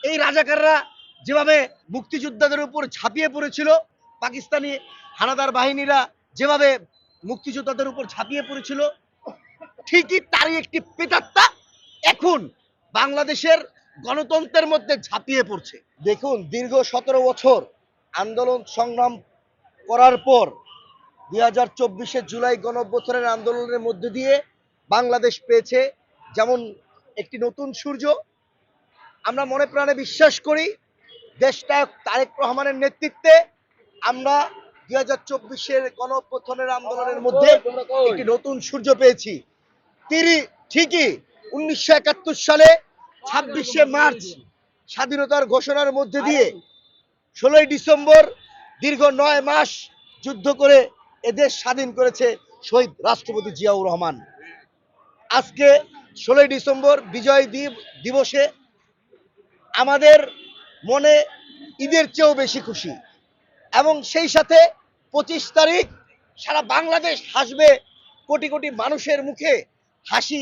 এই রাজাকাররা যেভাবে মুক্তিযোদ্ধাদের উপর ঝাঁপিয়ে পড়েছিল, পাকিস্তানি হানাদার বাহিনীরা যেভাবে মুক্তিযোদ্ধাদের উপর ঝাঁপিয়ে পড়েছিল, ঠিকই তারই একটি প্রেতাত্মা এখন বাংলাদেশের গণতন্ত্রের মধ্যে ঝাঁপিয়ে পড়ছে। দেখুন, দীর্ঘ 17 বছর আন্দোলন সংগ্রাম করার পর 2024 জুলাই গণঅভ্যুত্থানের আন্দোলনের মধ্যে দিয়ে বাংলাদেশ পেয়েছে যেমন একটি নতুন সূর্য। আমরা মনে প্রাণে বিশ্বাস করি দেশনায়ক তারেক রহমানের নেতৃত্বে আমরা 2024 গণঅভ্যুত্থানের আন্দোলনের মধ্যে একটি নতুন সূর্য পেয়েছি। তিনি ঠিকই 1971 সালে 26শে মার্চ স্বাধীনতার ঘোষণার মধ্যে দিয়ে 16ই ডিসেম্বর দীর্ঘ 9 মাস যুদ্ধ করে এদেশ স্বাধীন করেছে শহীদ রাষ্ট্রপতি জিয়াউর রহমান। আজকে 16ই ডিসেম্বর বিজয় দিবসে আমাদের মনে ঈদের চেয়েও বেশি খুশি, এবং সেই সাথে 25 তারিখ সারা বাংলাদেশ হাসবে, কোটি কোটি মানুষের মুখে হাসি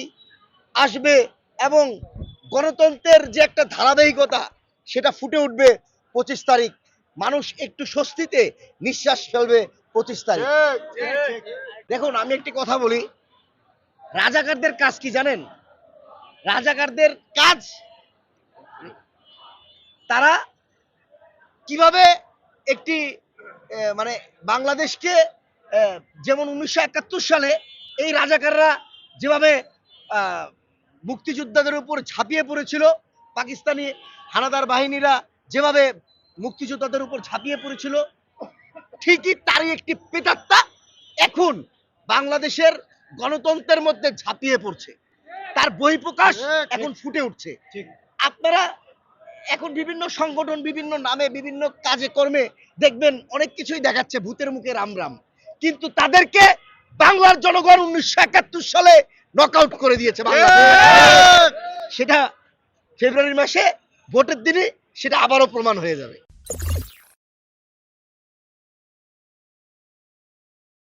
আসবে এবং গণতন্ত্রের যে একটা ধারাবাহিকতা সেটা ফুটে উঠবে 25 তারিখ। মানুষ একটু স্বস্তিতে নিঃশ্বাস ফেলবে 25 তারিখ। দেখুন, আমি একটি কথা বলি, রাজাকারদের কাজ কি জানেন? রাজাকারদের কাজ তারা কিভাবে একটি মানে বাংলাদেশকে যেমন 1971 সালে এই রাজাকাররা যেভাবে মুক্তিযোদ্ধাদের উপর ঝাঁপিয়ে পড়েছিল, পাকিস্তানি হানাদার বাহিনীরা যেভাবে মুক্তিযোদ্ধাদের উপর ঝাঁপিয়ে পড়েছিল, ঠিকই তারই একটি প্রেতাত্মা এখন বাংলাদেশের গণতন্ত্রের মধ্যে ঝাঁপিয়ে পড়ছে। তার বহিঃপ্রকাশ এখন ফুটে উঠছে। আপনারা এখন বিভিন্ন সংগঠন, বিভিন্ন নামে, বিভিন্ন কাজে কর্মে দেখবেন অনেক কিছুই দেখাচ্ছে ভূতের মুখে রাম রাম, কিন্তু তাদেরকে বাংলার জনগণ 1971 সালে নকআউট করে দিয়েছে বাংলাদেশ। সেটা ফেব্রুয়ারি মাসে ভোটের দিনে সেটা আবারও প্রমাণ হয়ে যাবে।